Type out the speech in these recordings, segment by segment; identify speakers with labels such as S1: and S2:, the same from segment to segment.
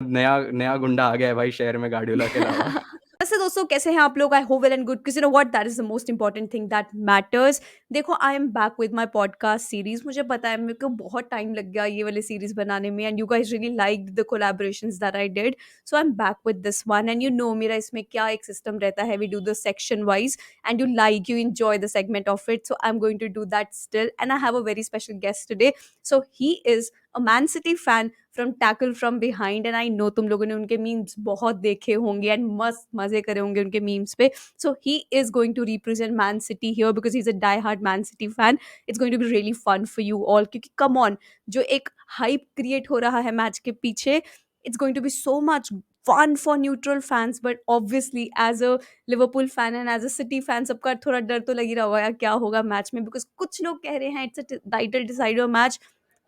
S1: नया नया गुंडा आ गया है भाई शहर में गार्डियोला के अलावा।
S2: वैसे दोस्तों कैसे हैं आप लोग? I hope well and good, because you know what, that is the most important thing that matters. देखो, I am back with my podcast series. मुझे पता है मेरे को बहुत टाइम लग गया ये वाली सीरीज बनाने में, and you guys really liked the collaborations that I did. So I am back with this one, and you know मेरा इसमें क्या एक सिस्टम रहता है, we do the section wise, and you enjoy the segment of it, so I'm going to do that still. And I have a very special guest today. So he is a Man City fan from Tackle from Behind, and I know तुम लोगों ने उनके memes बहुत देखे होंगे and मस्त मजे करे होंगे उनके मीम्स पे. So he is going to represent Man City here because he's a die-hard Man City fan. It's going to be really fun for you all क्योंकि come on, जो एक hype create हो रहा है मैच के पीछे, it's going to be so much fun for neutral fans. But obviously as a Liverpool fan and as a City fan, सबका थोड़ा डर तो लग ही रहा होगा यार क्या होगा मैच में, because कुछ लोग कह रहे हैं it's a title decider match.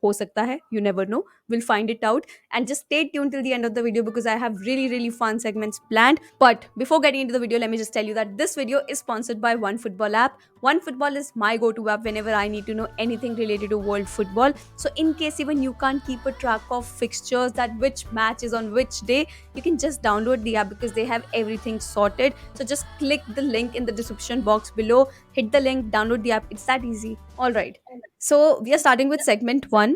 S2: हो सकता है, you never know, we'll find it out. And just stay tuned till the end of the video because I have really fun segments planned. But before getting into the video, let me just tell you that this video is sponsored by OneFootball app. OneFootball is my go-to app whenever I need to know anything related to world football. So in case even you can't keep a track of fixtures, that which match is on which day, you can just download the app because they have everything sorted. So just click the link in the description box below, hit the link, download the app. It's that easy. All right. So we are starting with segment 1.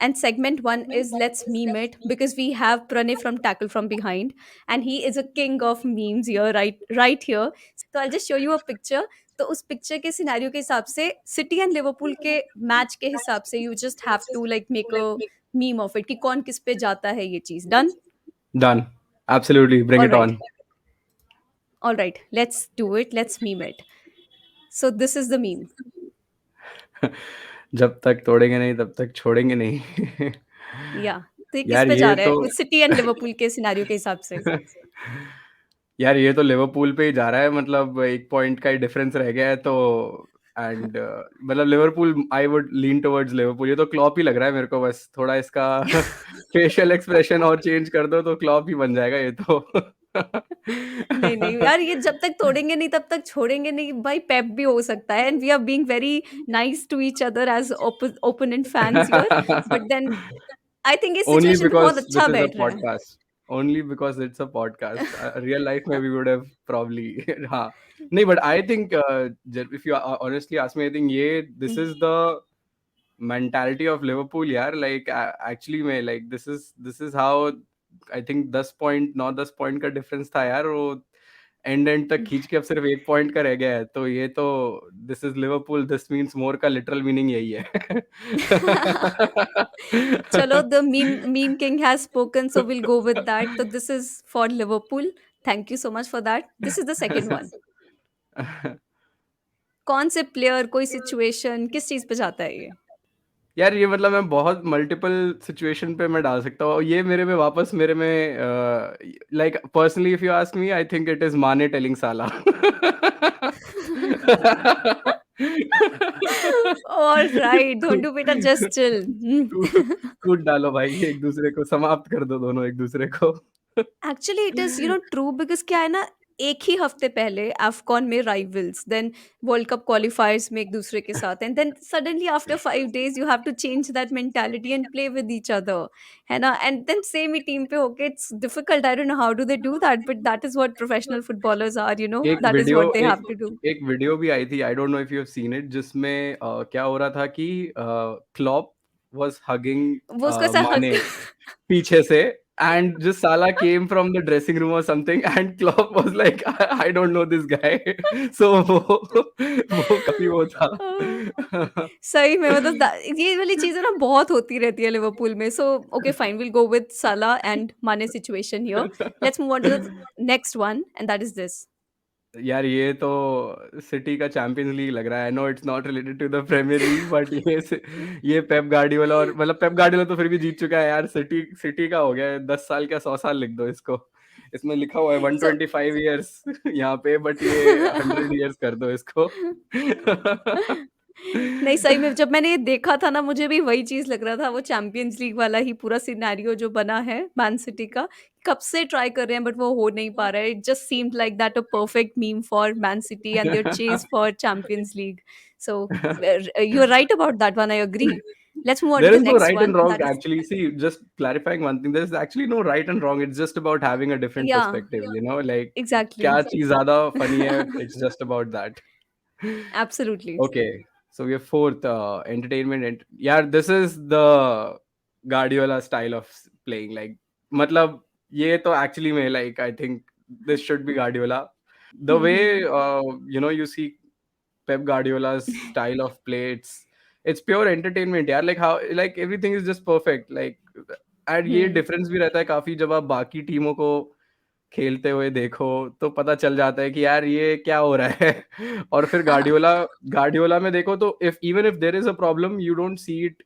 S2: And segment 1 is let's meme it, because we have Pranay from Tackle from Behind, and he is a king of memes here, right here. So I'll just show you a picture. तो उस picture के scenario के हिसाब से, City and Liverpool के match के हिसाब से, you just have to like make a meme of it कि कौन किस पे जाता है ये चीज. Done?
S1: Done. Absolutely. Bring
S2: all
S1: it
S2: right,
S1: on.
S2: All right, let's do it, let's meme it. So this is the meme.
S1: जब तक तोड़ेंगे नहीं तब तक छोड़ेंगे नहीं।
S2: या तो ये किस
S1: यार
S2: पे जा
S1: ये
S2: रहा
S1: तो
S2: है सिटी एंड लिवरपूल के सिनेरियो के हिसाब से?
S1: यार ये तो लिवरपूल पे ही जा रहा है, मतलब 1 पॉइंट का ही डिफरेंस रह गया है तो एंड मतलब Liverpool, I would lean towards Liverpool. ये तो क्लॉप ही लग रहा है मेरे को, बस थोड़ा इसका फेशियल एक्सप्रेशन और चेंज कर दो तो क्लॉप ही बन जाएगा ये तो।
S2: नहीं नहीं यार, ये जब तक तोड़ेंगे नहीं तब तक छोड़ेंगे नहीं भाई. पेप भी हो सकता है, and we are being very nice to each other as opponent fans here. But then I think इस
S1: Only
S2: सिचुएशन पे बहुत
S1: because
S2: अच्छा
S1: this is a
S2: बैठ रहा है.
S1: podcast. Only because it's a podcast. Real life, maybe we would have probably. हाँ. नहीं, but I think if you honestly ask me, I think this is the mentality of Liverpool, यार. Like actually, मैं like this is how I think 10 point 9-10 point का difference था यार, वो and तक खींच के अब सिर्फ 1 पॉइंट का रह गया है, तो ये तो this is Liverpool, this means more का लिटरल मीनिंग यही है।
S2: चलो, the meme king has spoken, so will go with that. तो this is for Liverpool. Thank you so much for that. This is the second one. कौन से player, कोई situation, किस चीज पे जाता है ये?
S1: यार ये मतलब मैं बहुत मल्टीपल सिचुएशन पे मैं डाल सकता हूँ ये मेरे में वापस मेरे में like personally if you ask me I think it is माने टेलिंग साला।
S2: ऑल राइट, धोंडू बेटा जस्ट चिल.
S1: कूट डालो भाई, एक दूसरे को समाप्त कर दो दोनों एक दूसरे को।
S2: Actually it is true, because क्या है ना, एक ही हफ्ते पहले अफकॉन में rivals, then World Cup qualifiers में एक दूसरे के साथ, and then suddenly after 5 days you have to change that mentality and play with each other, है ना. एंड देन सेम ही टीम पे होके, it's difficult. I don't know how do they do that, but that is what professional footballers are,
S1: एक
S2: that is
S1: video
S2: what they
S1: एक
S2: have to do.
S1: एक video भी आई थी, आई don't know if you have seen it, जिसमें क्या हो रहा था कि क्लॉप वाज हगिंग
S2: वो उसको ऐसा हक.
S1: माने पीछे से, एंड जिस साला came from the dressing room और something, and Klopp was like I don't know this guy. So वो काफी वो था।
S2: सही में मतलब ये वाली चीजें ना बहुत होती रहती है लिवरपूल में. So okay fine, will go with Salah and Mane situation here. Let's move on to the next one, and that is this.
S1: यार ये तो सिटी का चैंपियंस लीग लग रहा है। I know it's not related to the Premier League, but ये Pep Guardiola, और मतलब पेप गार्डियोला तो फिर भी जीत चुका है यार। सिटी सिटी का हो गया है 10 साल क्या 100 साल लिख दो इसको। इसमें लिखा हुआ है
S2: सो
S1: 125 ईयर्स यहाँ पे, बट ये 100 ईयर्स कर दो इसको।
S2: नहीं, सही में जब मैंने ये देखा था ना, मुझे भी वही चीज लग रहा था. वो चैंपियंस लीग वाला ही पूरा सिनेरियो जो बना है मैन सिटी का, कब से ट्राई कर रहे हैं बट वो हो नहीं पा रहा है. It just seemed like that a perfect meme for Man City and their chase for Champions League. So you are right about that one, I agree. Let's move on to
S1: There
S2: the
S1: is no
S2: next
S1: right and
S2: one.
S1: wrong
S2: That is,
S1: actually. See, just clarifying one thing, there's actually no right and wrong. It's just about having a different
S2: yeah,
S1: perspective, you know, like
S2: exactly.
S1: kya cheez zyada funny hai, it's just about that.
S2: Absolutely.
S1: Okay, so we have fourth, entertainment. Yeah, this is the Guardiola style of playing. Like, matlab, ye to actually mein, like, I think this should be Guardiola. The
S2: Hmm.
S1: way, you see Pep Guardiola's style of play, it's pure entertainment. Yeah, like how, like everything is just perfect. Like, and ये
S2: Hmm.
S1: difference भी रहता है काफी जब आप बाकी टीमों को खेलते हुए देखो तो पता चल जाता है कि यार ये क्या हो रहा है और फिर गार्डियोला में देखो तो if even if there is a problem you don't see it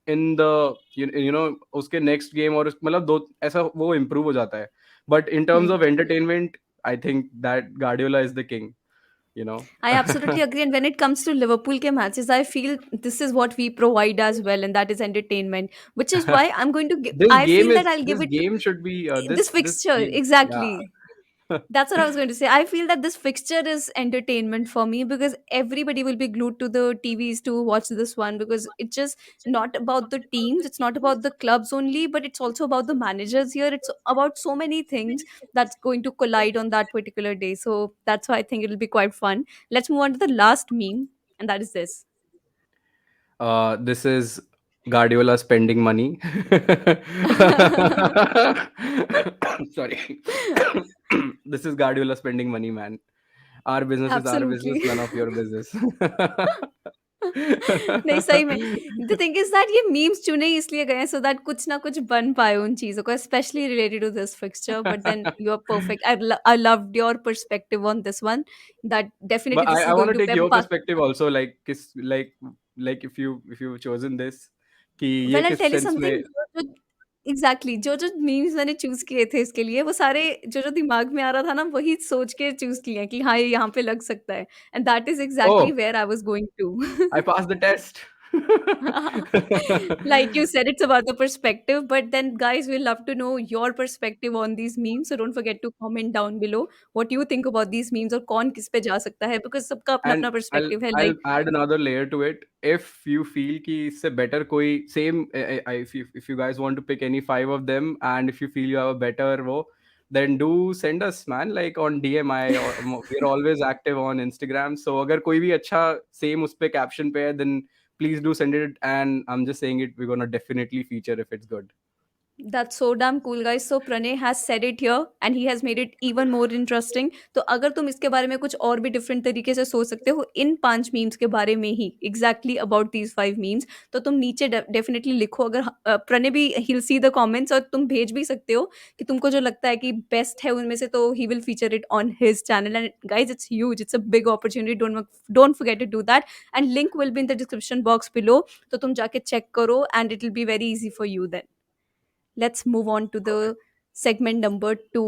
S1: in the you know उसके नेक्स्ट गेम और मतलब दो ऐसा वो इम्प्रूव हो जाता है but in terms
S2: Hmm.
S1: Of entertainment I think that Guardiola is the king you know
S2: I absolutely agree. And when it comes to Liverpool ke matches, I feel this is what we provide as well, and that is entertainment. Which is why I'm going to give. I feel that I'll give
S1: this
S2: it to
S1: game should be this
S2: this fixture.
S1: game, yeah.
S2: Exactly. That's what I was going to say. I feel that this fixture is entertainment for me because everybody will be glued to the TVs to watch this one because it's just not about the teams, it's not about the clubs only, but it's also about the managers here. It's about so many things that's going to collide on that particular day. So that's why I think it'll be quite fun. Let's move on to the last meme, and that is this.
S1: This is Guardiola spending money. Sorry. This is Guardiola spending money, man. Our business is our business,
S2: Absolutely.
S1: none of your business.
S2: नहीं सही में the thing is that ये memes चुने ही इसलिए गए हैं so that कुछ ना कुछ बन पाए उन चीजों को specially related to this fixture but then you are perfect I loved your perspective on this one that definitely
S1: But
S2: this is
S1: I want
S2: going
S1: to
S2: to
S1: take
S2: पे
S1: your perspective also, like like if you've chosen this, कि ये
S2: well I
S1: किस
S2: tell you
S1: sense में.
S2: Something जो exactly जो memes मैंने choose किए थे इसके लिए वो सारे जो दिमाग में आ रहा था ना वही सोच के चूज किए हैं कि हाँ ये यहाँ पे लग सकता है and that is exactly
S1: Oh,
S2: where I was going to
S1: I passed the test.
S2: Like you said, it's about the perspective. But then, guys, we'll love to know your perspective on these memes. So don't forget to comment down below what you think about these memes or कौन किस पे जा सकता है because सबका अपना
S1: And
S2: अपना perspective है.
S1: I'll
S2: Like
S1: add another layer to it. If you feel कि इससे better कोई same, if you guys want to pick any five of them, and if you feel you have a better वो, then do send us, man, like on DM. We're always active on Instagram. So अगर कोई भी अच्छा same उस पे caption पे है, then please do send it. And I'm just saying it, we're gonna definitely feature if it's good.
S2: that's so damn cool, guys. So Pranay has said it here and he has made it even more interesting. तो अगर तुम इसके बारे में कुछ और भी different तरीके से सोच सकते हो इन 5 मीम्स के बारे में ही एग्जैक्टली अबाउट दीज 5 मीम्स तो तुम नीचे डेफिनेटली लिखो अगर प्रणय भी he'll see the comments और तुम भेज भी सकते हो कि तुमको जो लगता है कि बेस्ट है उनमें से तो he will feature it on his channel and guys it's huge, it's a big opportunity, don't forget to do that and link will be in the description box below तो तुम जाके चेक करो and it will be very easy for you then. Let's move on to the segment number 2.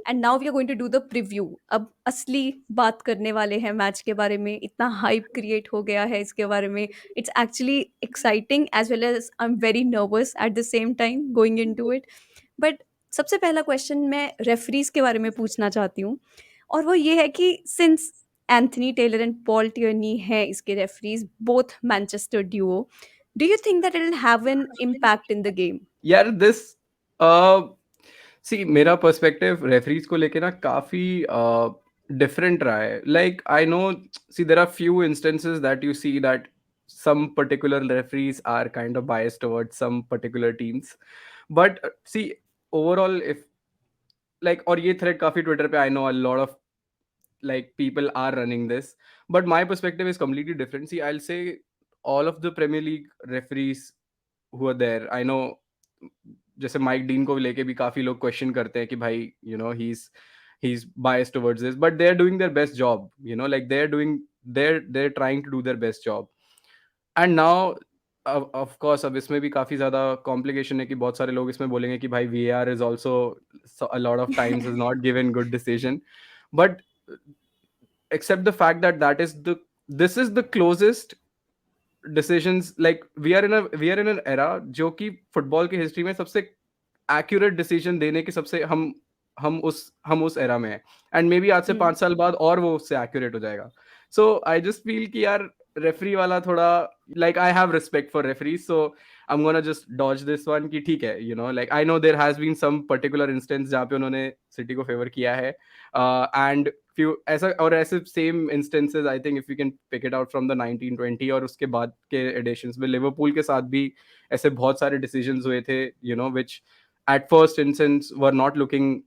S2: And now we are going to do the preview अब असली बात करने वाले हैं मैच के बारे में इतना हाइप क्रिएट हो गया है इसके बारे में it's actually exciting as well as I am very nervous at the same time going into it but बट सबसे पहला क्वेश्चन मैं रेफरीज के बारे में पूछना चाहती हूँ और वो ये है कि since Anthony Taylor and Paul Tierney है इसके referees both Manchester duo do you think that it will have an impact in the game
S1: यार दिस सी मेरा पर्सपेक्टिव रेफरीज को लेके ना काफी डिफरेंट रहा है like I know see there are few instances that you see that some particular referees are kind of biased towards some particular teams but see overall if like और ये thread काफी Twitter पे I know a lot of like people are running this but my perspective is completely different see I'll say all of the Premier League referees who are there I know जैसे mic dean को लेके भी काफी लोग question करते हैं कि भाई you know he's biased towards this but they're doing their best job you know like they're trying to do their best job and now of course अब इसमें भी काफी ज्यादा कॉम्प्लिकेशन है कि बहुत सारे लोग इसमें बोलेंगे कि भाई VAR is also a lot of times is not given good decision but except the fact that this is the closest decisions like we are in an era जो कि फुटबॉल की हिस्ट्री में सबसे एक्यूरेट डिसीजन देने के सबसे हम उस एरा में हैं एंड मे बी आज से 5 साल बाद और वो उससे एक्यूरेट हो जाएगा So I just feel कि यार रेफरी वाला थोड़ा, like I have respect for referees, so I'm gonna just dodge this one कि ठीक है, you know, like I know there has been some particular instance जहाँ पे उन्होंने सिटी को फेवर किया है, and few ऐसा और ऐसे same instances I think if you can pick it out from the 1920 और उसके बाद के एडिशंस में लिवरपूल के साथ भी ऐसे बहुत सारे डिसीजंस हुए थे, you know, which at first instance were not looking,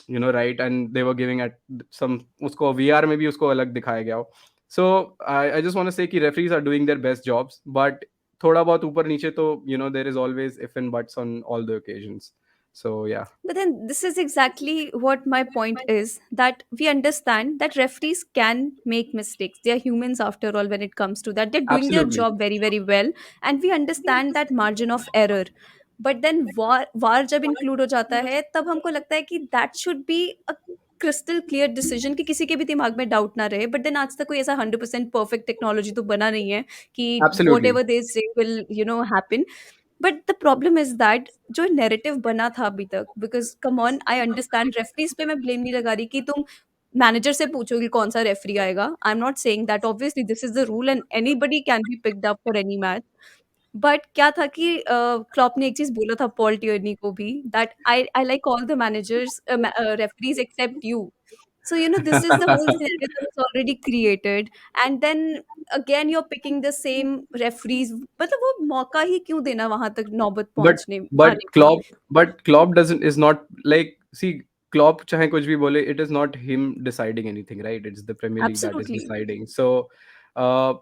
S1: you know, right, and they were giving at some, usko VR में भी उसको अलग दिखाया गया हो. So I just want to say कि referees are doing their best jobs, but थोड़ा बहुत ऊपर नीचे तो, you know, there is always if and buts on all the occasions. So yeah.
S2: But then this is exactly what my point is, that we understand that referees can make mistakes. They are humans after all when it comes to that. They're doing their
S1: Absolutely.
S2: job very, very well. And we understand that margin of error. But then VAR जब include हो जाता है तब हमको लगता है कि that should be a crystal clear decision कि किसी के भी दिमाग में डाउट ना रहे. But then आज तक कोई ऐसा 100% perfect technology तो बना नहीं है कि
S1: Absolutely.
S2: whatever they say will, you know, happen. But the problem is that जो नैरेटिव बना था अभी तक, because come on, I understand referees पे मैं ब्लेम नहीं लगा रही कि तुम मैनेजर से पूछो कि कौन सा रेफरी आएगा. I am not saying that, obviously this is the rule and anybody can be picked up for any match. But क्या था कि क्लॉप ने एक चीज बोला था पॉल टियर्नी को भी, that I I like all the managers referees except you. So, you know, this is the whole scenario that was already created. And then again, you're picking the same referees. मतलब वो मौका ही क्यों देना वहां तक नौबत
S1: but
S2: पहुंचने
S1: but
S2: आने का.
S1: Klopp doesn't is not like, see, Klopp चाहे कुछ भी बोले, it is not him deciding anything, right? It's the Premier League that is
S2: Absolutely.
S1: deciding. So uh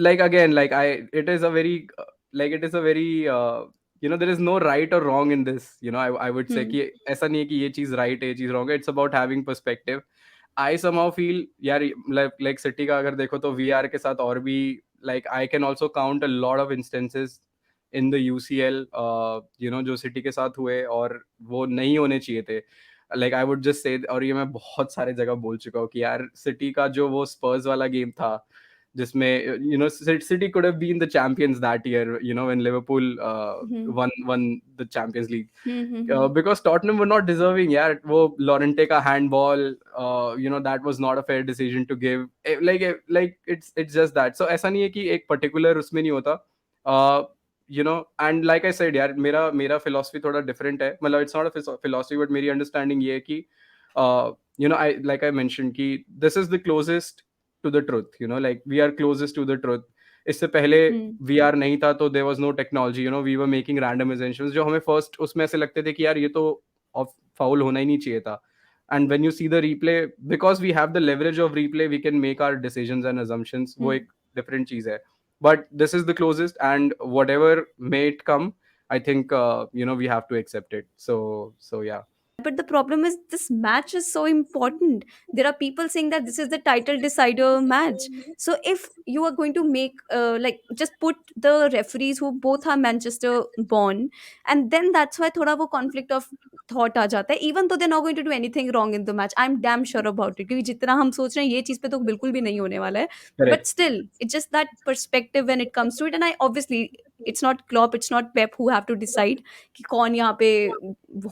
S1: like again, like I it is a very like it is a very you know, there is no right or wrong in this, you know. I would say
S2: Hmm.
S1: कि ऐसा नहीं है कि ये चीज right है ये चीज wrong है. It's about having perspective. I somehow feel यार, like सिटी का अगर देखो तो वीआर के साथ और भी, like I can also count a lot of instances in the UCL, you know, जो सिटी के साथ हुए और वो नहीं होने चाहिए थे. Like I would just say, और ये मैं बहुत सारे जगह बोल चुका हूँ कि यार सिटी का जो वो स्पर्स वाला गेम था जिसमें, you know, City could have been the champions that year, you know, when Liverpool
S2: Hmm.
S1: won the Champions League,
S2: Hmm. Hmm.
S1: because Tottenham were not deserving. यार वो Llorente का handball, you know, that was not a fair decision to give. Like it's just that. So ऐसा नहीं है कि एक particular उसमें नहीं होता. uh, you know, and like I said यार, मेरा philosophy थोड़ा different है. मतलब it's not a philosophy, but मेरी understanding ये है कि you know, I like I mentioned कि this is the closest to the truth, you know, like we are closest to the truth. इससे पहले
S2: Hmm.
S1: VR नहीं था तो there was no technology, you know, we were making randomizations जो हमें first उसमें ऐसे लगते थे कि यार ये तो ऑफ फाउल होना ही नहीं चाहिए था. And when you see the replay, because we have the leverage of replay, we can make our decisions and assumptions. वो
S2: Hmm.
S1: एक different चीज है. But this is the closest, and whatever may it come, I think you know, we have to accept it. So yeah.
S2: But the problem is this match is so important. There are people saying that this is the title decider match. So if you are going to make like just put the referees who both are Manchester born, and then that's why thoda wo conflict of thought आ जाता है. Even though they're not going to do anything wrong in the match, I'm damn sure about it. क्योंकि जितना हम सोच रहे हैं ये चीज पे तो बिल्कुल भी नहीं होने वाला है. But
S1: Correct.
S2: still, it's just that perspective when it comes to it. And I obviously, it's not Klopp, it's not Pep who have to decide कि कौन यहाँ पे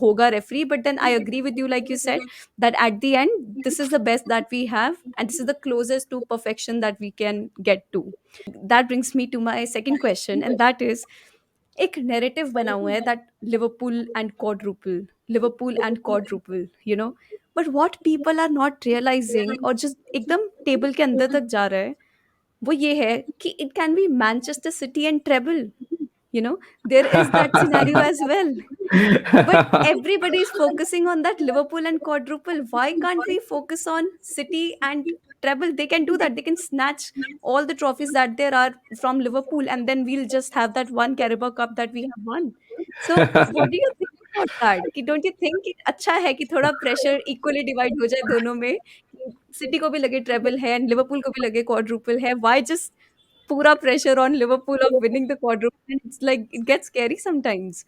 S2: होगा referee. But then I agree with you, like you said, that at the end this is the best that we have and this is the closest to perfection that we can get to. That brings me to my second question and that is, एक narrative बना हुआ है that Liverpool and quadruple, you know. But what people are not realizing और just एकदम table के अंदर तक जा रहा है, वो ये है कि it can be Manchester City and treble. You know, there is that scenario as well. But everybody is focusing on that Liverpool and quadruple. Why can't we focus on City and treble? They can do that. They can snatch all the trophies that there are from Liverpool, and then we'll just have that one Carabao Cup that we have won. So, what do you think about that? कि don't you think कि अच्छा है कि थोड़ा pressure equally divide हो जाए दोनों में, कि सिटी को भी लगे treble है and लिवरपूल को भी लगे quadruple है? Why just पूरा pressure on Liverpool of winning the quadruple? And it's like it gets scary sometimes.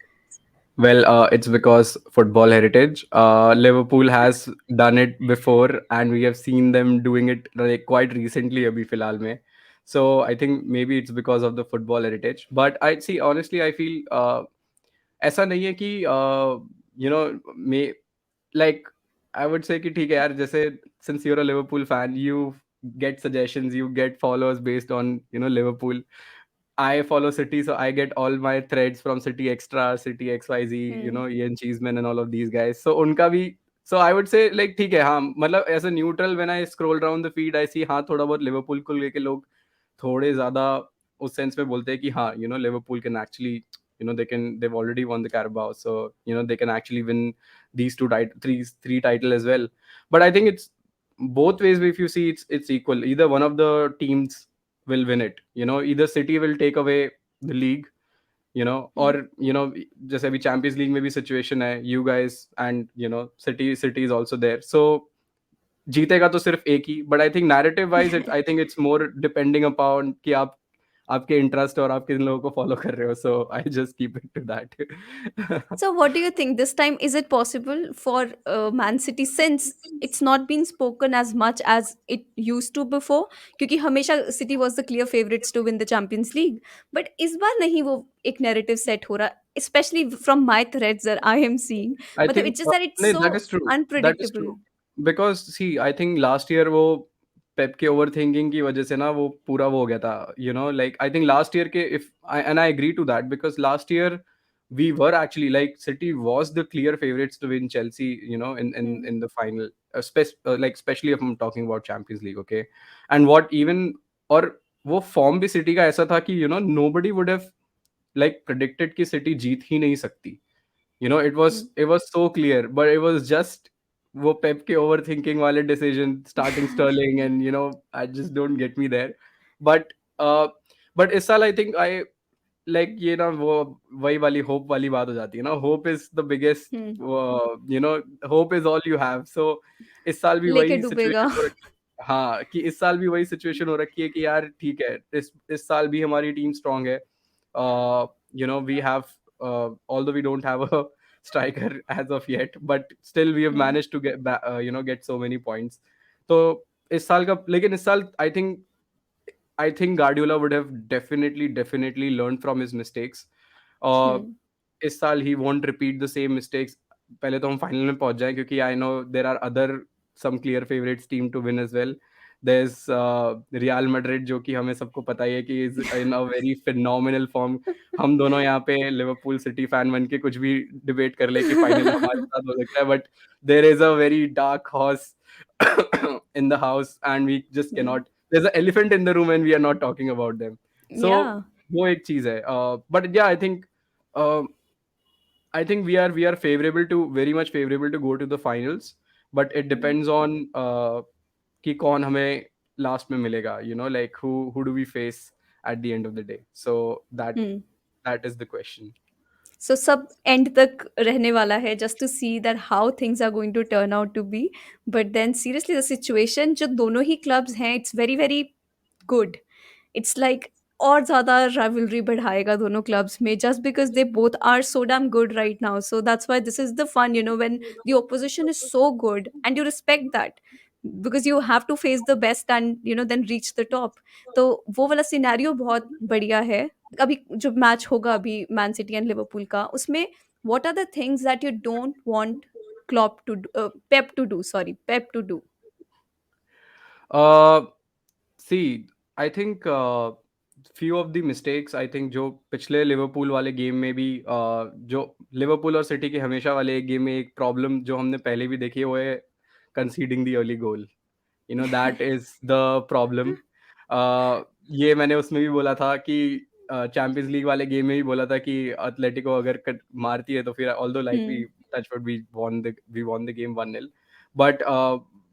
S1: Well, it's because football heritage. Liverpool has done it before, and we have seen them doing it like quite recently. Abhi filal mein. So I think maybe it's because of the football heritage. But I see, honestly, I feel ऐसा नहीं है कि you know, may, like I would say कि ठीक है यार, जैसे since you're a Liverpool fan, you get suggestions, you get followers based on, Liverpool. I follow City, so I get all my threads from City Extra, City XYZ,
S2: Hmm.
S1: Ian Cheeseman and all of these guys. So unka bhi, so I would say like ठीक है हाँ, मतलब as a neutral when I scroll down the feed I see हाँ थोड़ा बहुत Liverpool को लेके लोग थोड़े ज़्यादा उस सेंस में बोलते हैं कि हाँ, Liverpool can actually, they've already won the Carabao, so they can actually win these three title as well. But I think it's both ways. If you see, it's equal. Either one of the teams will win it. Either City will take away the league,
S2: Hmm.
S1: or जैसे अभी champions league में भी situation है, you guys and City is also there. So जीतेगा तो सिर्फ एक ही, but I think narrative wise I think it's more depending upon कि आप आपके इंटरेस्ट और आप किन लोगों को फॉलो कर रहे हो, so I just keep it to that.
S2: So, what do you think this time? Is it possible for Man City, since it's not been spoken as much as it used to before? क्योंकि हमेशा City was the clear favorites to win the Champions League. But इस बार नहीं वो एक narrative set हो रहा, especially from my threads that I am seeing.
S1: I
S2: मतलब
S1: think
S2: it's just that it's
S1: no, that
S2: so
S1: is true. That is
S2: unpredictable.
S1: true. Because see, I think last year वो पेप के over thinking की वजह से ना वो पूरा वो हो गया था, like I think last year के if I and I agree to that, because last year we were actually like City was the clear favorites to win Chelsea,
S2: Hmm.
S1: in the final, like especially if I'm talking about Champions League, okay. And what even, और वो form भी city का ऐसा था कि nobody would have like predicted कि city जीत ही नहीं सकती. it was
S2: Hmm.
S1: it was so clear, but it was just वो पेप के overthinking वाले decision, starting Sterling, and I just don't get me there. But uh, but इस साल I think I like ये ना वो वही वाली होप वाली बात हो जाती है ना, hope is the biggest,
S2: Hmm.
S1: Hope is all you have. So इस साल भी
S2: लेके
S1: वही
S2: डूबेगा.
S1: सिचुएशन हो रखी, हाँ, कि इस साल भी वही सिचुएशन हो रखी है कि यार ठीक है, इस साल भी हमारी टीम स्ट्रांग है. We have, although we don't have a striker as of yet, but still we have
S2: Hmm.
S1: managed to get so many points. तो इस साल का, लेकिन इस साल I think Guardiola would have definitely learned from his mistakes. Uh,
S2: Hmm.
S1: इस साल he won't repeat the same mistakes. पहले तो हम फाइनल में पहुंच जाएं, क्योंकि I know there are other some clear favorites team to win as well. There's Real Madrid, जो कि हमें सबको पता ही है कि is in a very phenomenal form. हम दोनों यहाँ पे लिवरपूल सिटी फैन बन के कुछ भी डिबेट कर ले कि फाइनल हमारे साथ हो सकता है, but there is a very dark horse in the house, and we just
S2: Hmm.
S1: cannot, there's an elephant in the room and we are not talking about them. So
S2: Yeah.
S1: वो एक चीज है. But yeah, uh, I think we are favorable to, very much favorable to go to the finals, but it
S2: Hmm.
S1: depends on कि कौन हमें last में मिलेगा, like who do we face at the end of the day. So
S2: Hmm.
S1: that is the question.
S2: सो सब and तक रहने वाला है just to see that how things are going to turn out to be. But then seriously the situation जो दोनों ही clubs हैं, it's very very good. It's like और ज़्यादा राइवलरी बढ़ाएगा दोनों क्लब्स में, just because they both are so damn good right now. So that's why this is the fun, when the opposition is so good and you respect that, because you have to face the best and then reach the top. तो वो वाला scenario बहुत बढ़िया है. अभी जो match होगा अभी मैन सिटी एंड लिवरपूल का, उसमें what are the things that you don't want Klopp to Pep to do, sorry, Pep to do.
S1: uh, See, I think few of the mistakes, I think जो पिछले Liverpool वाले game में भी, जो Liverpool और city के हमेशा वाले एक गेम में एक प्रॉब्लम जो हमने पहले भी देखी है, वो है conceding the early goal. That is the problem. ये मैंने उसमें भी बोला था कि चैंपियंस लीग वाले गेम में भी बोला था कि एथलेटिको अगर मारती है तो फिर, although like we
S2: hmm.
S1: Touch wood, we won the game 1-0. But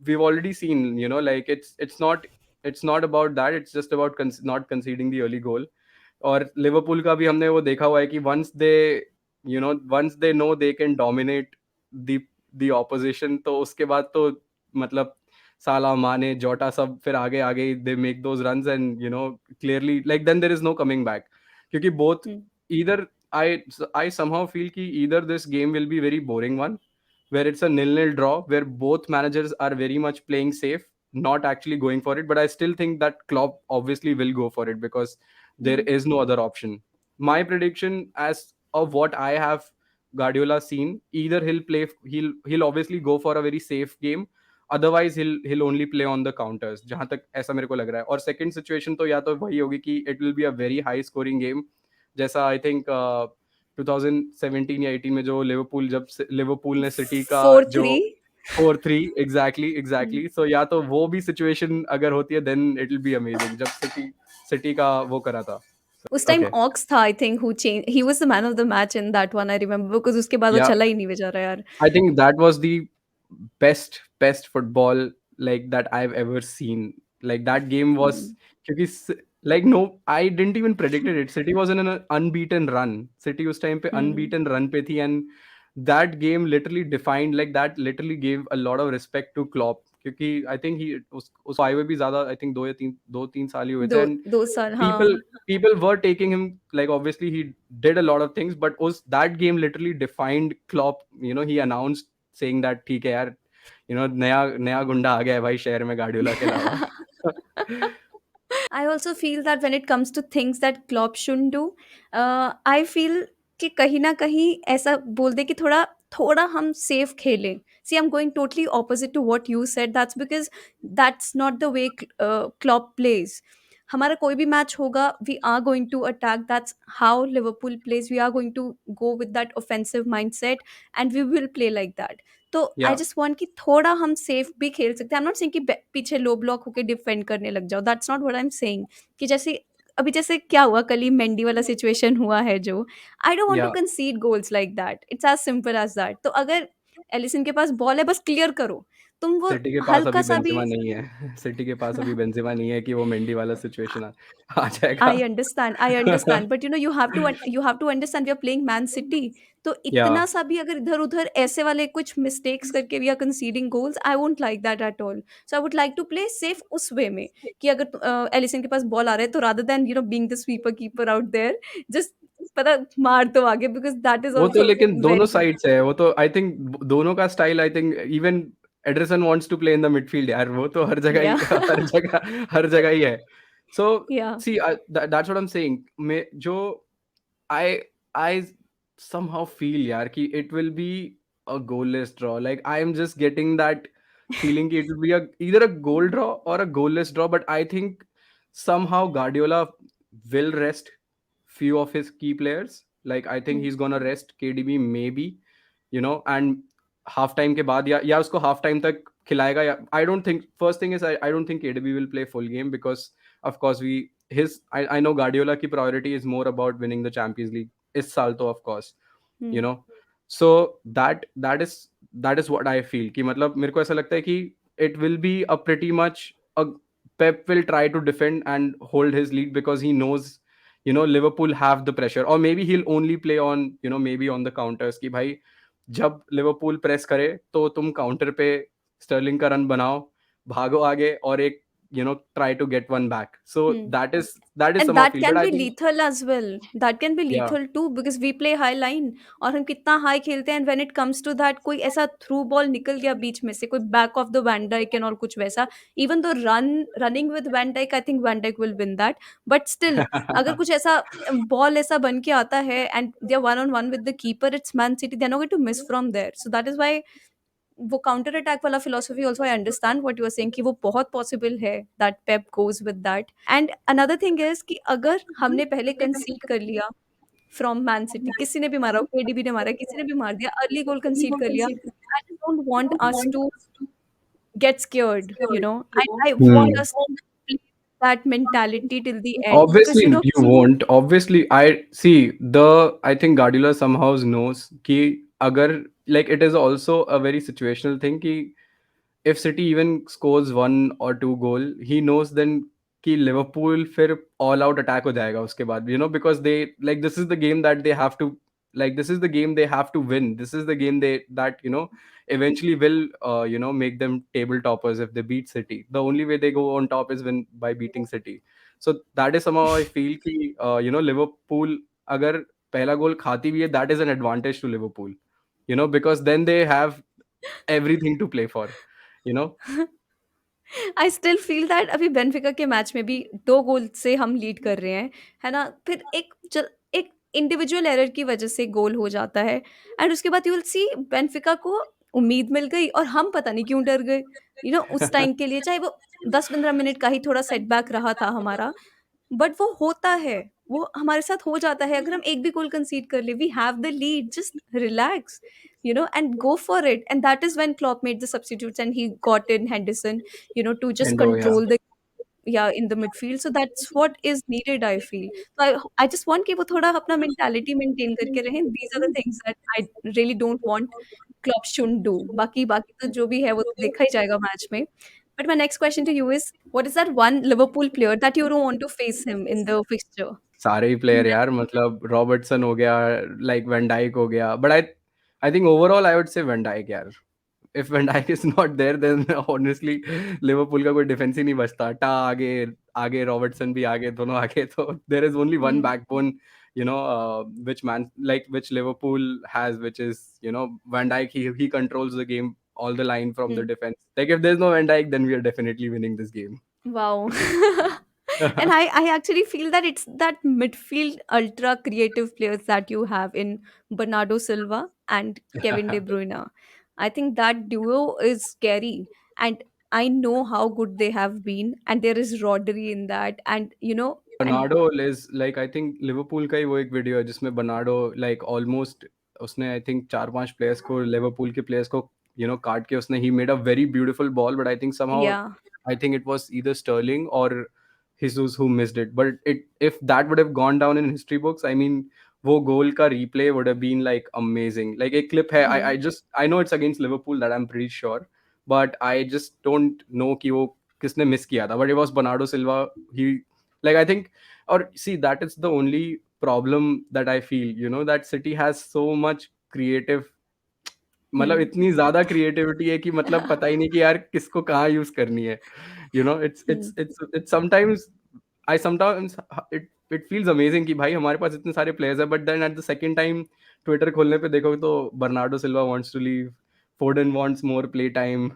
S1: we've already seen, like it's not about that, it's just about not conceding the early goal. और लिवरपूल का भी हमने वो देखा हुआ है कि once they know they can dominate the the opposition, तो उसके बाद तो मतलब साला माने जोटा सब फिर आगे आगे they make those runs, and clearly like then there is no coming back. क्योंकि both,
S2: hmm.
S1: either I somehow feel कि either this game will be very boring one, where it's a nil-nil draw, where both managers are very much playing safe, not actually going for it. But I still think that Klopp obviously will go for it, because there
S2: hmm.
S1: is no other option. My prediction, as of what I have Guardiola seen, either he'll obviously go for a very safe game, otherwise he'll only play on the counters, जहां तक ऐसा मेरे को लग रहा है। और second situation तो या तो वही होगी कि it will be a very high scoring game, जैसा आई थिंक 2017 या 18 में जो लिवरपूल ने सिटी का
S2: फोर
S1: जो
S2: थ्री
S1: 4-3, एग्जैक्टली। सो या तो वो भी सिचुएशन अगर होती है then it will be amazing, जब सिटी का वो करा था।
S2: उस टाइम
S1: ओके,
S2: ऑक्स था I think who change, he was the man of the match in that one, I remember, because उसके बाद वो
S1: या
S2: चला ही नहीं बेचारा यार।
S1: I think that was the best football like that I've ever seen. Like that game was
S2: हुँ,
S1: क्योंकि like no, I didn't even predicted it. City was in an unbeaten run. City उस time पे
S2: हुँ,
S1: unbeaten run पे थी, and that game literally defined, like that literally gave a lot of respect to Klopp, क्योंकि I think he उसको आए हुए भी ज़्यादा I think 2 3 साल ही हुए थे,
S2: दो
S1: and
S2: 2 साल
S1: people
S2: हाँ।
S1: people were taking him, like obviously he did a lot of things, but was that game literally defined Klopp. He announced saying that ठीक है यार, नया नया गुंडा आ गया है भाई शहर में गार्डियोला के अलावा।
S2: I also feel that when it comes to things that Klopp shouldn't do, I feel कि कहीं न कहीं ऐसा बोल दे कि थोड़ा थोड़ा हम सेफ खेलें। See, I'm going totally opposite to what you said. That's because that's not the way Klopp plays. हमारा कोई भी मैच होगा, we are going to attack. That's how Liverpool plays. We are going to go with that offensive mindset, and we will play like that. तो आई
S1: या
S2: just want कि थोड़ा हम safe भी खेल सकते हैं। आई एम नॉट सेइंग कि पीछे लो ब्लॉक होके डिफेंड करने लग जाओ, that's not what I am saying. कि जैसे अभी जैसे क्या हुआ, कल ही मेंडी वाला सिचुएशन हुआ है जो, आई डोंट वांट टू
S1: या
S2: concede goals like that, it's as simple as that. तो अगर एलिसन के पास बॉल है, बस क्लियर करो। तुम वो
S1: सिटी के पास
S2: हल्का
S1: अभी
S2: सा भी
S1: बेंजेमा नहीं है। सिटी के पास अभी बेंजेमा नहीं है कि वो मेंडी वाला सिचुएशन आ जाएगा।
S2: I understand, but you have to understand we are playing Man City. तो
S1: या
S2: इतना सा भी अगर इधर-उधर ऐसे वाले कुछ मिस्टेक्स करके we are conceding goals, I won't like that at all. So I would like to play safe उस वे में कि अगर एलिसन के पास बॉल आ रहा है, तो rather than being the sweeper keeper out there, just पता मार दो आगे, बिकॉज़ दैट इज़
S1: वो तो
S2: आल्सो
S1: लेकिन दोनों
S2: वेरी
S1: साइड से है, वो तो आई थिंक दोनों का style, I think even Ederson wants to play in the midfield यार, वो तो हर जगह
S2: या
S1: ही हर जगह ही है। सो
S2: या
S1: see that's what I am saying, मैं जो I I somehow feel yaar ki it will be a goalless draw. Like I am just getting that feeling ki it will be either a goal draw or a goalless draw. But I think somehow Guardiola will rest few of his key players. Like I think he's gonna rest KDB maybe, and half time के बाद या उसको half time तक खिलाएगा या I don't think, first thing is I don't think KDB will play full game because of course I know Guardiola की priority is more about winning the Champions League इस साल तो of course, you know so that is what I feel कि मतलब मेरे को ऐसा लगता है कि it will be a pretty much a Pep will try to defend and hold his lead because he knows Liverpool have the pressure, or maybe he'll only play on maybe on the counters कि भाई जब Liverpool press करे तो तुम counter पे Stirling का run बनाओ, भागो आगे और एक try to get one back, so
S2: Hmm.
S1: that is
S2: and
S1: somehow
S2: that
S1: feel, but
S2: can
S1: I
S2: be
S1: think
S2: lethal as well, that can be
S1: yeah
S2: lethal too, because we play high line और हम कितना हाई खेलते हैं, and when it comes to that कोई ऐसा through ball निकल गया बीच में से, कोई back of the Van Dijk and और कुछ वैसा, even though running with Van Dijk, I think Van Dijk will win that, but still अगर कुछ ऐसा बॉल ऐसा बन के आता है and they are one on one with the keeper, it's Man City, they are not going to miss from there. So that is why वो counter attack वाला philosophy also, I understand what you are saying कि वो बहुत possible है that Pep goes with that. And another thing is कि अगर हमने पहले कंसीड कर लिया फ्रॉम मैन सिटी, किसी ने भी मारा हो, केडीबी ने मारा, किसी ने भी मार दिया, अर्ली गोल कंसीड कर लिया, I just don't want us to get scared, I want
S1: Hmm.
S2: Us to play that mentality till the end, because
S1: Obviously, you won't. Obviously, I see I think Guardiola somehow knows कि अगर like it is also a very situational thing कि if City even scores one or two goal, he knows then कि Liverpool फिर all out attack हो जाएगा उसके बाद, because they like this is the game that they have to, like this is the game they have to win. This is the game that eventually will make them table toppers if they beat City. The only way they go on top is when by beating City. So that is somehow I feel कि Liverpool अगर पहला गोल खाती भी है, that is an advantage to Liverpool, because then they have everything to play for, you know
S2: I still feel that अभी Benfica के match में भी 2 गोल से हम लीड कर रहे हैं, है ना? फिर एक इंडिविजुअल एरर की वजह से गोल हो जाता है, एंड उसके बाद यू विल सी बेनफिका को उम्मीद मिल गई और हम पता नहीं क्यों डर गए। उस टाइम के लिए चाहे वो 10-15 मिनट का ही थोड़ा सेटबैक रहा था हमारा, बट वो होता है, वो हमारे साथ हो जाता है। अगर हम एक भी गोल कंसीड कर ले, we have the lead, just relax, and go for it. And that is when Klopp made the substitutes and he got in Henderson, to just
S1: Endo, yeah.
S2: Control the, yeah, in the midfield. So that's what is needed, I feel. So I just want कि वो थोड़ा अपना mentality maintain करके रहें. These are the things that I really don't want Klopp shouldn't do. बाकी बाकी तो जो भी है वो तो देखा ही जाएगा मैच में. But my next question to you is, what is that one Liverpool player that you don't want to face him in the fixture?
S1: सारे ही प्लेयर यार, मतलब रॉबर्टसन हो गया, लाइक वैन डाइक हो गया, but I think overall I would say Van Dijk यार। If Van Dijk is not there then honestly Liverpool का कोई डिफेंस ही नहीं बचता। टा आगे, आगे रॉबर्टसन भी आगे, दोनों आगे, तो there is only one
S2: Hmm.
S1: Backbone, which man, like which Liverpool has, which is, Van Dijk. He controls the game, all the line from the
S2: Hmm.
S1: defense. Like if there's no Van Dijk, then we are definitely winning this game.
S2: Wow. And I actually feel that it's that midfield ultra creative players that you have in Bernardo Silva and Kevin De Bruyne. I think that duo is scary. And I know how good they have been. And there is Rodri in that. And
S1: Bernardo is like, I think Liverpool का ही वो एक video है जिसमें Bernardo like almost, उसने I think 4-5 players को, Liverpool के players को काट के, उसने ही made a very beautiful ball, but I think somehow,
S2: yeah.
S1: I think it was either Sterling और Jesus who missed it, but it, if that would have gone down in history books, I mean, वो गोल का replay would have been like amazing. Like एक clip है,
S2: Hmm.
S1: I know it's against Liverpool, that I'm pretty sure, but I just don't know कि वो किसने miss किया था, but it was Bernardo Silva. He, like, I think, or see, that is the only problem that I feel, that City has so much creative, मतलब
S2: Hmm.
S1: इतनी ज्यादा creativity है कि मतलब पता ही नहीं कि यार किसको कहाँ यूज करनी है।
S2: Hmm.
S1: It's sometimes, I sometimes, it it feels amazing कि भाई हमारे पास इतने सारे प्लेयर्स हैं, but then at the second time Twitter खोलने पे देखो तो Bernardo Silva wants to leave, Foden wants more play time.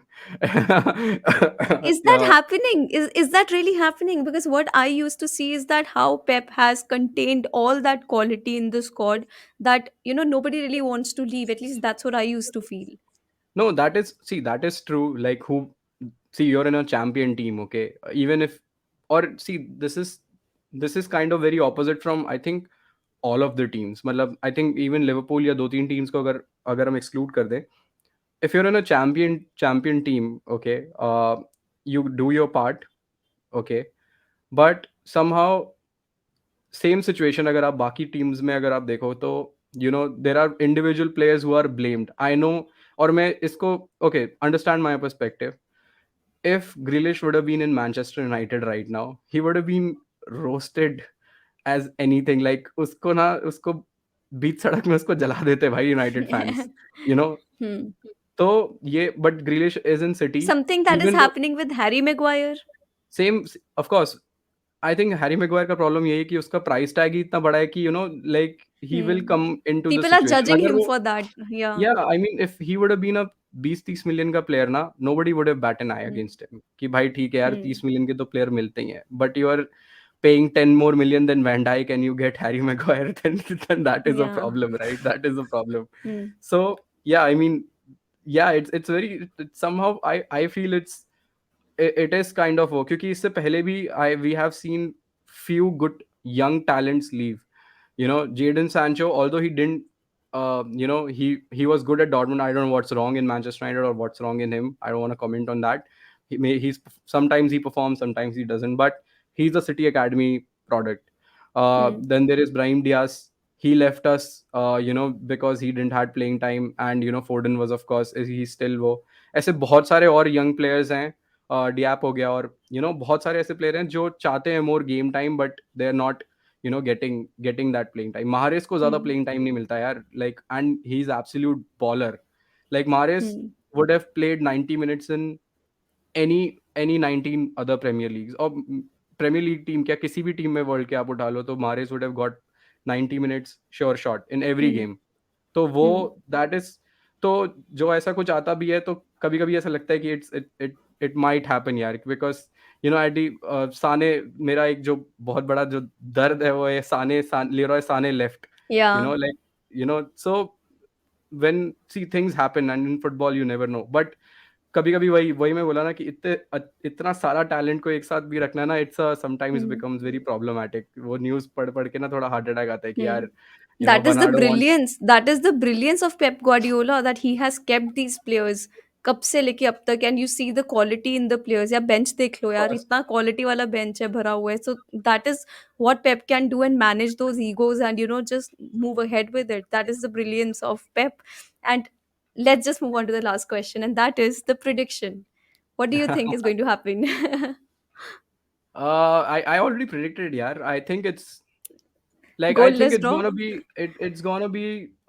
S2: Is that happening? Is that really happening? Because what I used to see is that how Pep has contained all that quality in the squad that nobody really wants to leave. At least that's what I used to feel.
S1: No, that is, see, that is true. Like, who, see, you're in a champion team, okay? Even if, or see, this is kind of very opposite from, I think, all of the teams. मतलब I think even Liverpool या दो तीन teams को अगर अगर हम exclude कर दें, if you're in a champion team, okay, you do your part, okay, but somehow same situation अगर आप बाकी टीम्स में अगर आप देखो तो there are individual players who are blamed, I know. और मैं इसको, okay, understand my perspective, if Grealish would have been in Manchester United right now, he would have been roasted as anything. Like उसको ना, उसको बीच सड़क में उसको जला देते भाई United fans, you know.
S2: Hmm.
S1: तो ये, but ग्रिलिश is in city,
S2: Something that is
S1: even though,
S2: happening with Harry Maguire.
S1: Same, of course, I think Harry Maguire का प्रॉब्लम यही है कि उसका प्राइस टैग ही इतना बड़ा है कि like he will
S2: Hmm.
S1: Come into the
S2: People are
S1: situation
S2: judging
S1: अगर
S2: him
S1: वो,
S2: for that. Yeah.
S1: या I mean if he would have been a 20-30 million का प्लेयर ना, nobody would have bat an eye
S2: Hmm.
S1: Against him कि भाई ठीक है यार,
S2: Hmm.
S1: 30 मिलियन के तो प्लेयर मिलते ही हैं, but you are paying 10 more million than Van Dijk and you get Harry Maguire, then that is a
S2: Yeah.
S1: problem, right? That is a problem.
S2: Hmm.
S1: So yeah, I mean, yeah, it's very, it's somehow, I feel it is kind of वो, क्योंकि इससे पहले भी I we have seen few good young talents leave. Jadon Sancho, although he didn't, he was good at Dortmund. I don't know what's wrong in Manchester United or what's wrong in him. I don't want to comment on that. He's sometimes he performs, sometimes he doesn't. But he's a City Academy product.
S2: Hmm.
S1: Then there is Brahim Diaz. He left us, because he didn't had playing time, and Foden was, of course, he's still वो, ऐसे बहुत सारे और young players हैं, डियाप हो गया, और बहुत सारे ऐसे प्लेयर हैं जो चाहते हैं more game time, but they are not getting that playing time. Mahrez को ज्यादा
S2: Hmm.
S1: प्लेइंग टाइम नहीं मिलता यार, like, and he is absolute baller. Like Mahrez
S2: Hmm.
S1: would have played 90 minutes in any 19 other Premier Leagues, और premiere league team क्या, किसी भी team में वर्ल्ड के आप उठा लो, तो महारेस would have got 90 minutes sure shot in every
S2: Hmm.
S1: Game. तो वो,
S2: Hmm.
S1: दैट इज, तो जो ऐसा कुछ आता भी है तो कभी कभी ऐसा लगता है कि इट माइट हैपन यार, बिकॉज एडी साने, मेरा एक जो बहुत बड़ा जो दर्द है वो है, Sané, Leroy Sané left,
S2: Yeah.
S1: Like, so when see things happen and in football you never know, but कभी-कभी वही वही मैं बोला ना कि इतना सारा टैलेंट को एक साथ भी रखना ना, it's sometimes
S2: Hmm.
S1: Becomes very problematic. वो न्यूज़ पढ़-पढ़ के ना थोड़ा हार्ट अटैक आता है कि
S2: Hmm.
S1: यार,
S2: That is the
S1: Bernardo want
S2: brilliance. That is the brilliance of Pep Guardiola that he has kept these players कब से लेके अब तक and you see the quality in the players या बेंच देख लो यार
S1: फर्स्ट।
S2: इतना क्वालिटी वाला बेंच है भरा हुआ है so that is what Pep can do and manage those egos and you know just move ahead with it that is the brilliance of Pep and let's just move on to the last question and that is the prediction. What do you think is going to happen?
S1: I already predicted, यार। I think it's like I think
S2: Goalless
S1: it's
S2: draw?
S1: gonna be it's gonna be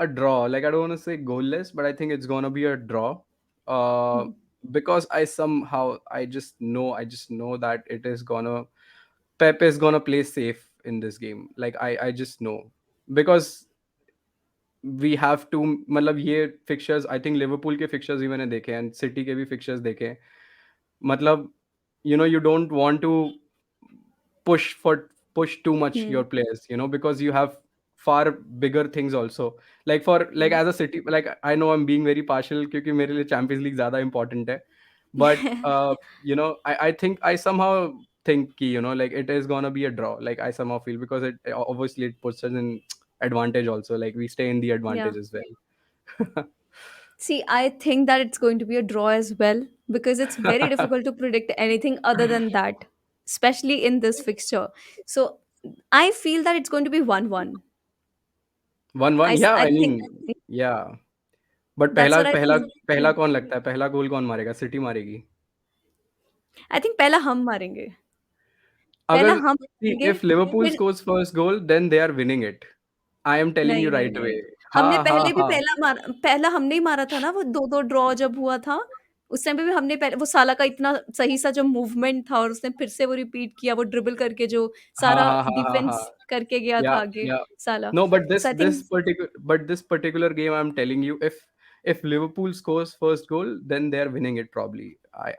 S1: a draw. Like I don't want to say goalless, but I think it's gonna be a draw. Uh,
S2: Hmm.
S1: because I just know that it is gonna Pep is gonna play safe in this game. Like I just know because we have to, मतलब ये fixtures आई think Liverpool के fixtures भी मैंने देखे हैं, city के भी fixtures देखे हैं। मतलब you don't want to push for push too much
S2: Hmm.
S1: your players, because you have far bigger things also, like for like
S2: Hmm.
S1: as a city, like I know I'm being very partial क्योंकि मेरे लिए champions league ज्यादा important है, but I think I somehow think कि like it is gonna be a draw, like I somehow feel, because it obviously it puts us in advantage also, like we stay in the
S2: Yeah.
S1: advantage as well.
S2: See, I think that it's going to be a draw as well because it's very difficult to predict anything other than that, especially in this fixture. So I feel that it's going to be 1-1.
S1: 1-1, yeah,
S2: I
S1: I
S2: think
S1: mean, yeah, but
S2: that's
S1: पहला
S2: what I
S1: पहला
S2: think.
S1: पहला कौन लगता है, पहला गोल कौन मारेगा, city मारेगी?
S2: I think पहला हम मारेंगे। पहला
S1: अगर
S2: हम
S1: see,
S2: मारेंगे
S1: if Liverpool
S2: फिर
S1: scores first goal, then they are winning it. I am telling you
S2: नहीं, नहीं,
S1: right
S2: नहीं।
S1: away.
S2: हमने
S1: हाँ, हाँ,
S2: पहले भी
S1: हाँ।
S2: पहला हमने ही मारा था ना वो 2-2 ड्रॉ जब हुआ था, उस टाइम पे भी हमने पहले वो साला का इतना सही-सा जो मूवमेंट था और उसने फिर से वो रिपीट किया, वो ड्रिबल करके जो
S1: हाँ,
S2: सारा
S1: हाँ, हाँ, हाँ,
S2: डिफेंस
S1: हाँ।
S2: करके गया था
S1: Yeah,
S2: आगे
S1: yeah.
S2: साला।
S1: No, but
S2: so
S1: this
S2: I
S1: this
S2: think
S1: particular but this particular game, I'm telling you, if Liverpool scores first goal, then they're winning it probably.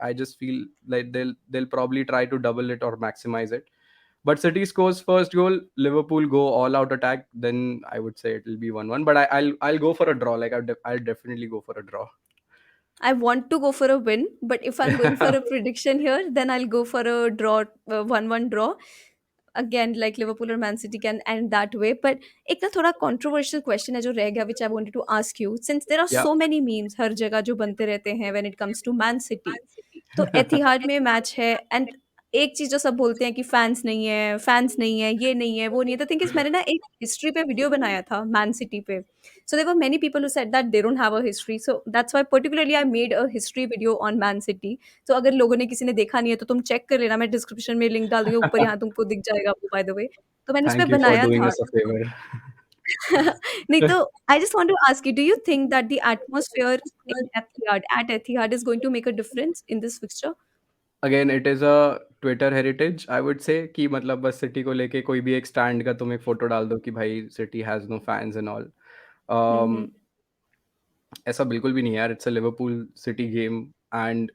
S1: I just feel like they'll probably try to double it or maximize it. But City scores first goal, Liverpool go all out attack, then I would say it'll be 1-1. But I'll go for a draw. Like I'll definitely go for a draw.
S2: I want to go for a win, but if I'm going for a prediction here, then I'll go for a draw, 1-1 draw. Again, like Liverpool or Man City can end that way. But एक ना थोड़ा controversial question है जो रह गया, which I wanted to ask you. Since there are
S1: Yeah.
S2: so many memes हर जगह जो बनते रहते हैं when it comes to Man City. तो एतिहाद में मैच है एंड एक चीज़ जो सब बोलते हैं कि फैन्स नहीं है, ये नहीं है, वो नहीं है। द थिंग इज़ मैंने ना एक हिस्ट्री पे वीडियो बनाया था मैन सिटी पे। So there were many people who said that they don't have a history. So that's why particularly I made a history video on Man City. तो अगर लोगों ने किसी ने देखा नहीं है तो तुम चेक कर लेना, मैं डिस्क्रिप्शन में लिंक डाल दूँगी ऊपर यहाँ तुमको दिख जाएगा वो बाय द वे। तो मैंने उसपे
S1: Thank you for
S2: बनाया
S1: doing
S2: था।
S1: us a favor.
S2: नहीं तो I just want to ask you do you think that the atmosphere in Etihad is going to make a difference in this fixture?
S1: Again it is a Twitter heritage, I would say, कि मतलब bus city को लेके कोई भी एक stand का तुम एक फोटो डाल दो कि भाई City has no fans and all.
S2: हुँ, हुँ।
S1: ऐसा बिल्कुल भी नहीं है यार, it's a Liverpool City game, and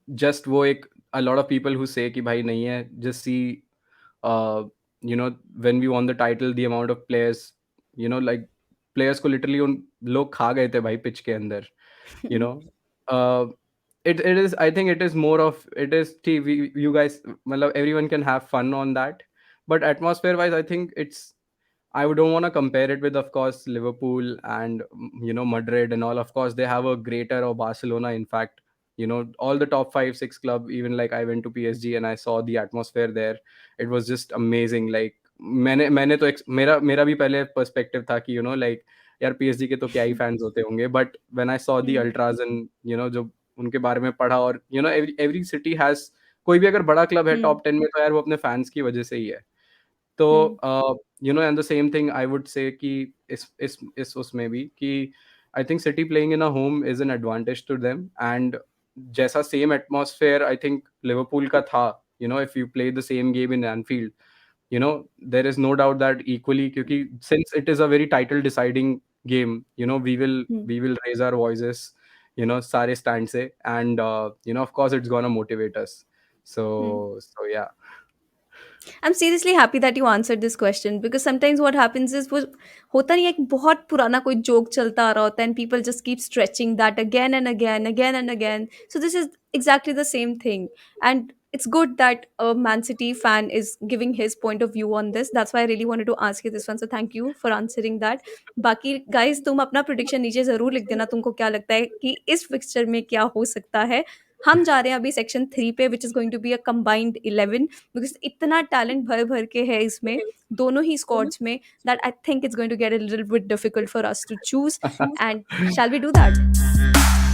S1: just वो एक a lot of people who say कि भाई नहीं है, just see uh, when we won the title, the amount of players, like players को literally उन लोग खा गए थे भाई पिच के अंदर, you know. uh, it is, I think it is more of, it is TV, you guys, मतलब everyone can have fun on that, but atmosphere wise I think it's, I don't want to compare it with, of course, Liverpool and Madrid and all. Of course, they have a greater, or Barcelona. In fact, all the top 5, 6 club. Even like I went to PSG and I saw the atmosphere there. It was just amazing. Like मैंने तो मेरा भी पहले perspective था कि like यार PSG के तो क्या ही फैंस होते होंगे. But when I saw the
S2: hmm,
S1: ultras and जो उनके बारे में पढ़ा, और every city has, कोई भी अगर बड़ा क्लब है
S2: हुँ,
S1: टॉप 10 में, तो यार वो अपने फैंस की वजह से ही है। तो
S2: हुँ,
S1: and the same thing I would say कि इस उसमें भी कि I think City playing in a home is an advantage to them, and जैसा same atmosphere I think Liverpool का था, if you play the same game in Anfield, there is no doubt that equally, क्योंकि since it is a very title deciding game, we will
S2: hmm.
S1: we will raise our voices, सारे stand से, and of course it's gonna motivate us, so
S2: hmm.
S1: so yeah.
S2: I'm seriously happy that you answered this question because sometimes what happens is वो होता नहीं है, एक बहुत पुराना कोई जोक चलता आ रहा होता है and people just keep stretching that again and again, again and again. So this is exactly the same thing, and it's good that a Man City fan is giving his point of view on this. That's why I really wanted to ask you this one. So thank you for answering that. बाकी guys तुम अपना prediction नीचे ज़रूर लिख देना, तुमको क्या लगता है कि इस fixture में क्या हो सकता है. हम जा रहे हैं अभी सेक्शन 3 पे, which is going to be a combined 11, because इतना टैलेंट भर-भर के है इसमें, दोनों ही स्क्वाड्स में, that I think it's going to get a little bit difficult for us to choose. And shall we do that?